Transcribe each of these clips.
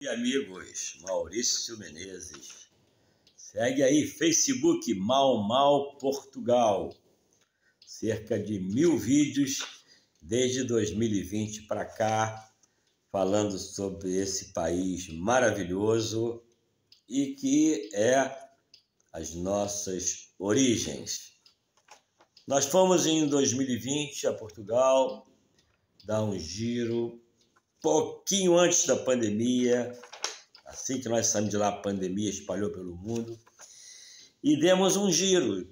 E amigos, Maurício Menezes. Segue aí, Facebook Mau Mau Portugal. Cerca de 1000 vídeos desde 2020 para cá, falando sobre esse país maravilhoso e que é as nossas origens. Nós fomos em 2020 a Portugal, dar um giro, pouquinho antes da pandemia, assim que nós saímos de lá, a pandemia espalhou pelo mundo, e demos um giro,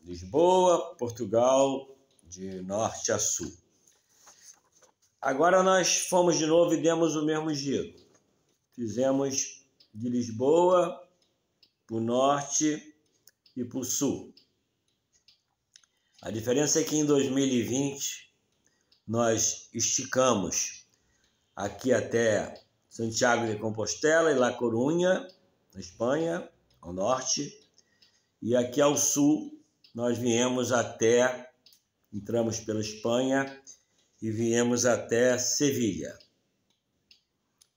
Lisboa, Portugal, de norte a sul. Agora nós fomos de novo e demos o mesmo giro. Fizemos de Lisboa para o norte e para o sul. A diferença é que em 2020 nós esticamos aqui até Santiago de Compostela e La Coruña, na Espanha, ao norte, e aqui ao sul nós entramos pela Espanha e viemos até Sevilha.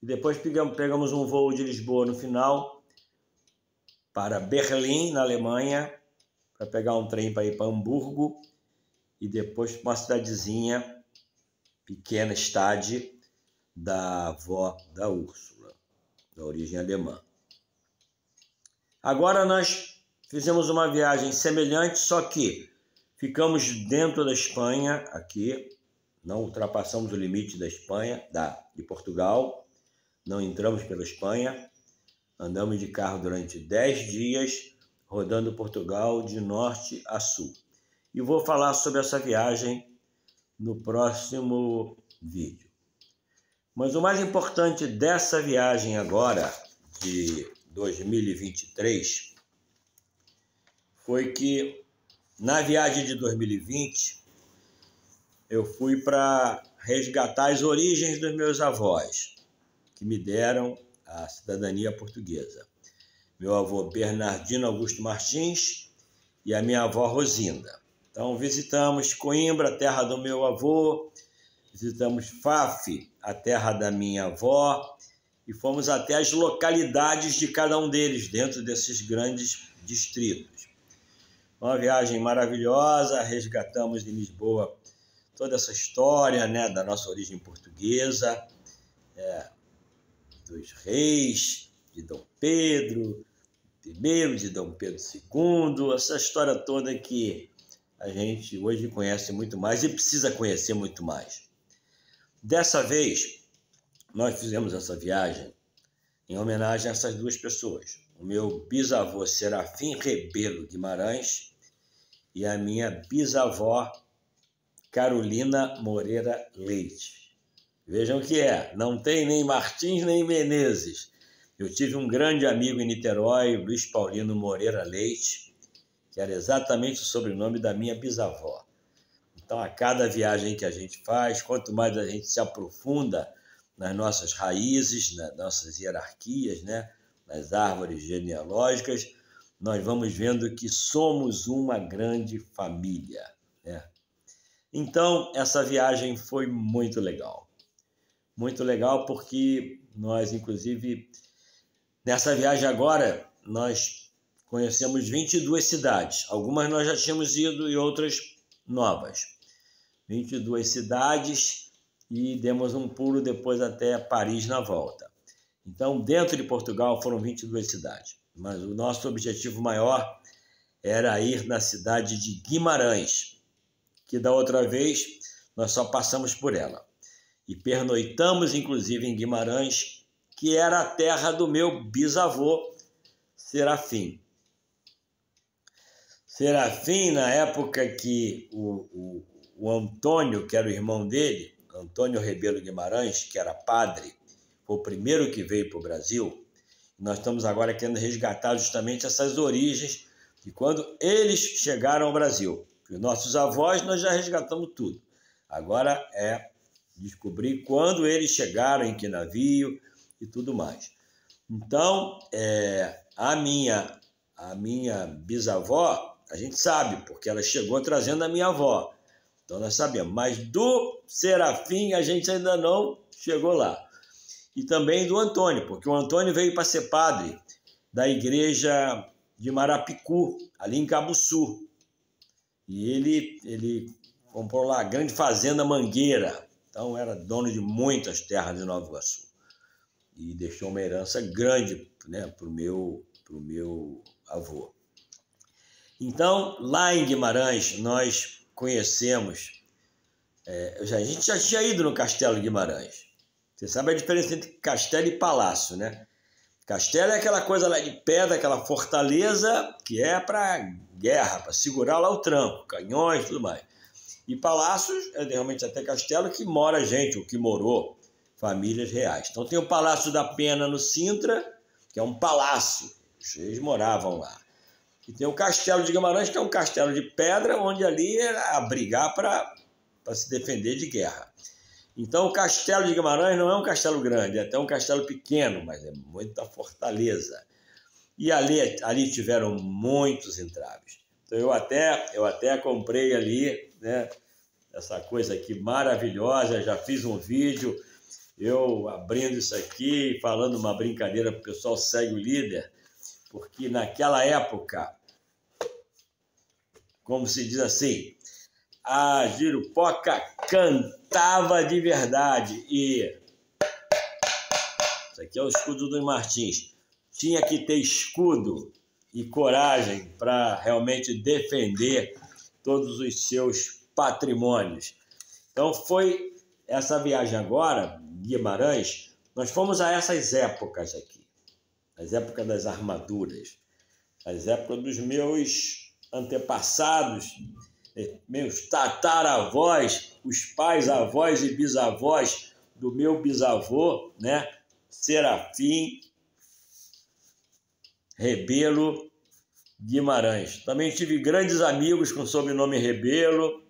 E depois pegamos um voo de Lisboa no final para Berlim, na Alemanha, para pegar um trem para ir para Hamburgo e depois para uma cidadezinha, pequena estádio, da avó da Úrsula, da origem alemã. Agora nós fizemos uma viagem semelhante, só que ficamos dentro da Espanha, aqui, não ultrapassamos o limite da Espanha, de Portugal, não entramos pela Espanha, andamos de carro durante 10 dias, rodando Portugal de norte a sul. E vou falar sobre essa viagem no próximo vídeo. Mas o mais importante dessa viagem agora, de 2023, foi que na viagem de 2020 eu fui para resgatar as origens dos meus avós, que me deram a cidadania portuguesa. Meu avô Bernardino Augusto Martins e a minha avó Rosinda. Então visitamos Coimbra, terra do meu avô, visitamos Faf, a terra da minha avó, e fomos até as localidades de cada um deles, dentro desses grandes distritos. Uma viagem maravilhosa, resgatamos em Lisboa toda essa história, né, da nossa origem portuguesa, dos reis, de Dom Pedro I, de Dom Pedro II, essa história toda que a gente hoje conhece muito mais e precisa conhecer muito mais. Dessa vez, nós fizemos essa viagem em homenagem a essas duas pessoas. O meu bisavô Serafim Rebelo Guimarães e a minha bisavó Carolina Moreira Leite. Vejam o que é, não tem nem Martins nem Menezes. Eu tive um grande amigo em Niterói, Luiz Paulino Moreira Leite, que era exatamente o sobrenome da minha bisavó. Então, a cada viagem que a gente faz, quanto mais a gente se aprofunda nas nossas raízes, nas nossas hierarquias, né, nas árvores genealógicas, nós vamos vendo que somos uma grande família, né? Então, essa viagem foi muito legal. Muito legal porque nós, inclusive, nessa viagem agora, nós conhecemos 22 cidades. Algumas nós já tínhamos ido e outras novas. 22 cidades e demos um pulo depois até Paris na volta. Então, dentro de Portugal foram 22 cidades. Mas o nosso objetivo maior era ir na cidade de Guimarães, que da outra vez nós só passamos por ela. E pernoitamos, inclusive, em Guimarães, que era a terra do meu bisavô Serafim. Serafim, na época que o Antônio, que era o irmão dele, Antônio Rebelo Guimarães, que era padre, foi o primeiro que veio para o Brasil. Nós estamos agora querendo resgatar justamente essas origens de quando eles chegaram ao Brasil. Os nossos avós, nós já resgatamos tudo. Agora é descobrir quando eles chegaram, em que navio e tudo mais. Então, a minha bisavó, a gente sabe, porque ela chegou trazendo a minha avó. Então nós sabemos, mas do Serafim a gente ainda não chegou lá. e também do Antônio, porque o Antônio veio para ser padre da igreja de Marapicu, ali em Cabuçu. E ele comprou lá a grande fazenda Mangueira, então era dono de muitas terras de Nova Iguaçu. E deixou uma herança grande, né, para o meu avô. Então, lá em Guimarães, nós conhecemos... a gente já tinha ido no Castelo de Guimarães. Você sabe a diferença entre castelo e palácio, né? Castelo é aquela coisa lá de pedra, aquela fortaleza que é para guerra, para segurar lá o tranco, canhões e tudo mais. E palácios é realmente até castelo que mora gente, ou que morou, famílias reais. Então tem o Palácio da Pena no Sintra, que é um palácio, eles moravam lá. E tem o Castelo de Guimarães, que é um castelo de pedra, onde ali era abrigar para se defender de guerra. Então, o Castelo de Guimarães não é um castelo grande, é até um castelo pequeno, mas é muita fortaleza. E ali tiveram muitos entraves. Então, eu até comprei ali, né, essa coisa aqui maravilhosa, já fiz um vídeo, eu abrindo isso aqui, falando uma brincadeira para o pessoal segue o líder, porque naquela época, como se diz assim, a Girupoca cantava de verdade. E isso aqui é o escudo dos Martins. Tinha que ter escudo e coragem para realmente defender todos os seus patrimônios. Então foi essa viagem agora, Guimarães, nós fomos a essas épocas aqui. As épocas das armaduras, as épocas dos meus antepassados, meus tataravós, os pais, avós e bisavós do meu bisavô, né? Serafim Rebelo Guimarães. Também tive grandes amigos com sobrenome Rebelo,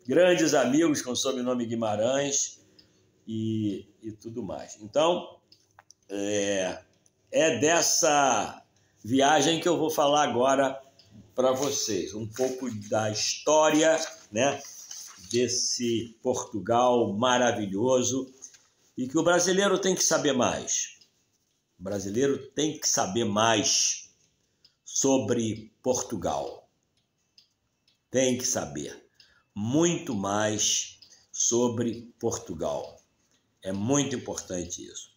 grandes amigos com sobrenome Guimarães e tudo mais. Então, é dessa viagem que eu vou falar agora para vocês, um pouco da história, né, desse Portugal maravilhoso e que o brasileiro tem que saber mais. O brasileiro tem que saber mais sobre Portugal. Tem que saber muito mais sobre Portugal. É muito importante isso.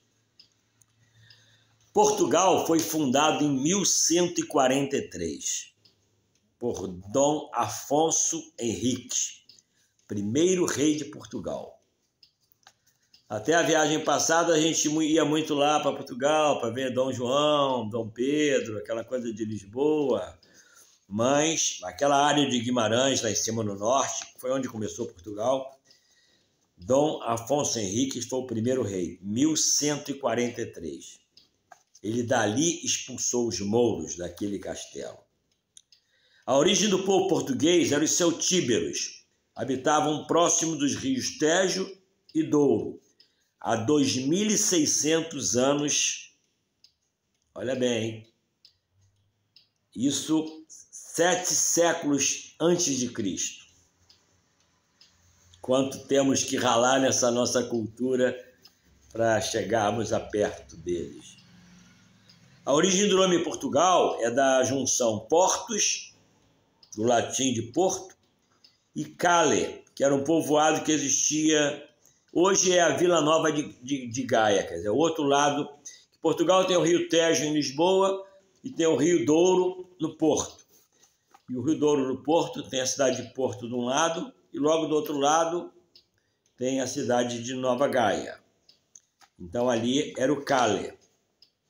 Portugal foi fundado em 1143 por Dom Afonso Henriques, primeiro rei de Portugal. Até a viagem passada a gente ia muito lá para Portugal para ver Dom João, Dom Pedro, aquela coisa de Lisboa, mas aquela área de Guimarães, lá em cima no norte, foi onde começou Portugal. Dom Afonso Henriques foi o primeiro rei, 1143. Ele dali expulsou os mouros daquele castelo. A origem do povo português era os celtíberos. Habitavam próximo dos rios Tejo e Douro. Há 2.600 anos, olha bem, hein? Isso 7 séculos antes de Cristo. Quanto temos que ralar nessa nossa cultura para chegarmos a perto deles. A origem do nome Portugal é da junção portus, do latim de Porto, e Cale, que era um povoado que existia... Hoje é a Vila Nova de Gaia, quer dizer, o outro lado. Portugal tem o Rio Tejo em Lisboa e tem o Rio Douro no Porto. E o Rio Douro no Porto tem a cidade de Porto de um lado e logo do outro lado tem a cidade de Nova Gaia. Então ali era o Cale.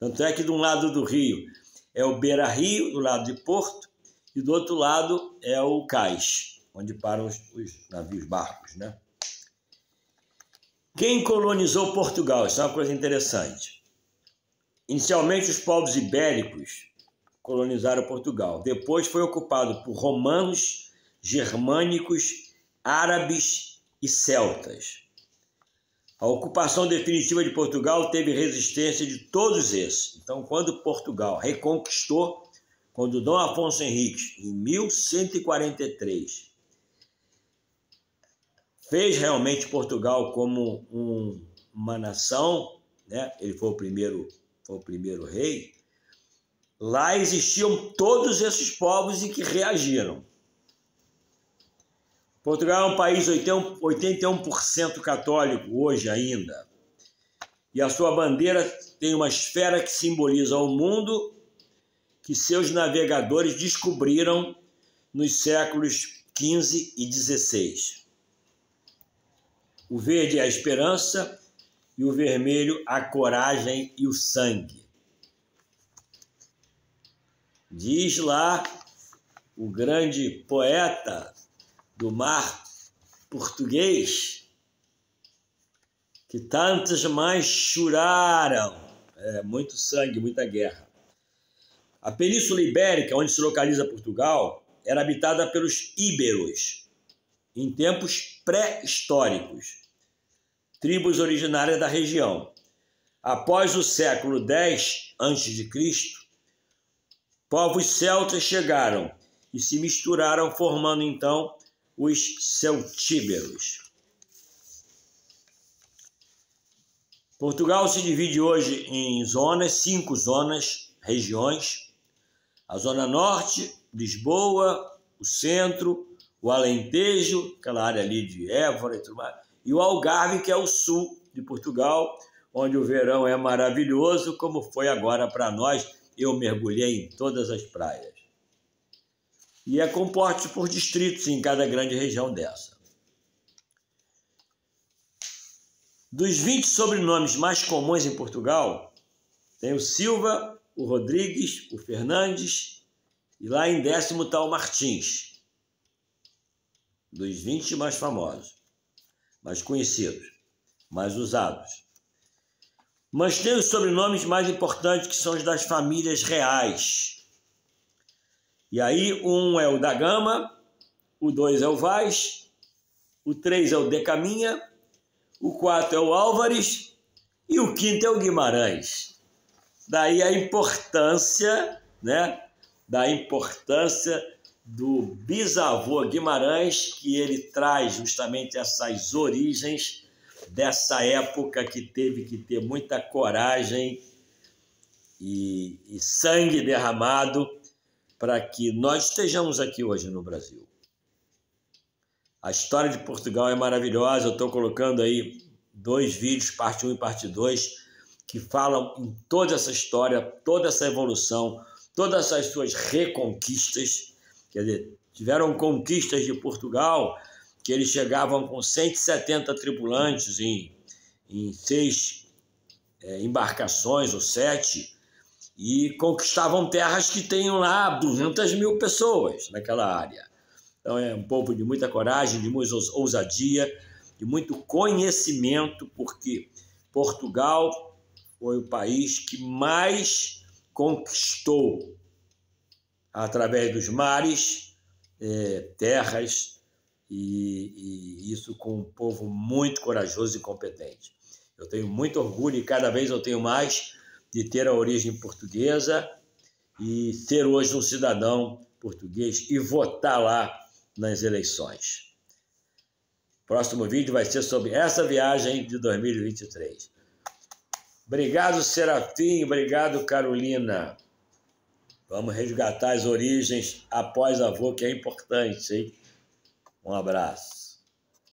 Tanto é que de um lado do rio é o Beira-Rio, do lado de Porto, e do outro lado é o Cais, onde param os navios, barcos, né? Quem colonizou Portugal? Isso é uma coisa interessante. Inicialmente, os povos ibéricos colonizaram Portugal. Depois foi ocupado por romanos, germânicos, árabes e celtas. A ocupação definitiva de Portugal teve resistência de todos esses. Então, quando Portugal reconquistou, quando Dom Afonso Henriques, em 1143, fez realmente Portugal como uma nação, né? Ele foi o primeiro rei. Lá existiam todos esses povos e que reagiram. Portugal é um país 81% católico hoje ainda. E a sua bandeira tem uma esfera que simboliza o mundo que seus navegadores descobriram nos séculos XV e XVI. O verde é a esperança e o vermelho a coragem e o sangue. Diz lá o grande poeta do mar português que tantas mães choraram, muito sangue, muita guerra. A Península Ibérica, onde se localiza Portugal, era habitada pelos íberos, em tempos pré-históricos, tribos originárias da região. Após o século X a.C., povos celtas chegaram e se misturaram, formando então os celtíberos. Portugal se divide hoje em zonas, 5 zonas, regiões. A Zona Norte, Lisboa, o Centro, o Alentejo, aquela área ali de Évora e tudo mais, e o Algarve, que é o sul de Portugal, onde o verão é maravilhoso, como foi agora para nós. Eu mergulhei em todas as praias. E é composto por distritos em cada grande região dessa. Dos 20 sobrenomes mais comuns em Portugal, tem o Silva, o Rodrigues, o Fernandes, e lá em 10º está o Martins. Dos 20 mais famosos, mais conhecidos, mais usados. Mas tem os sobrenomes mais importantes, que são os das famílias reais. E aí, um é o da Gama, o 2 é o Vaz, o 3 é o de Caminha, o 4 é o Álvares e o 5º é o Guimarães. Daí a importância, né, do bisavô Guimarães, que ele traz justamente essas origens dessa época que teve que ter muita coragem e sangue derramado para que nós estejamos aqui hoje no Brasil. A história de Portugal é maravilhosa. Eu estou colocando aí 2 vídeos, parte 1 e parte 2, que falam em toda essa história, toda essa evolução, todas essas suas reconquistas. Quer dizer, tiveram conquistas de Portugal que eles chegavam com 170 tripulantes em 6 embarcações ou 7, e conquistavam terras que tenham lá 200 mil pessoas naquela área. Então é um povo de muita coragem, de muita ousadia, de muito conhecimento, porque Portugal foi o país que mais conquistou através dos mares, terras, e isso com um povo muito corajoso e competente. Eu tenho muito orgulho e cada vez eu tenho mais de ter a origem portuguesa e ser hoje um cidadão português e votar lá nas eleições. Próximo vídeo vai ser sobre essa viagem de 2023. Obrigado, Serafim. Obrigado, Carolina. Vamos resgatar as origens após avô, que é importante, hein? Um abraço.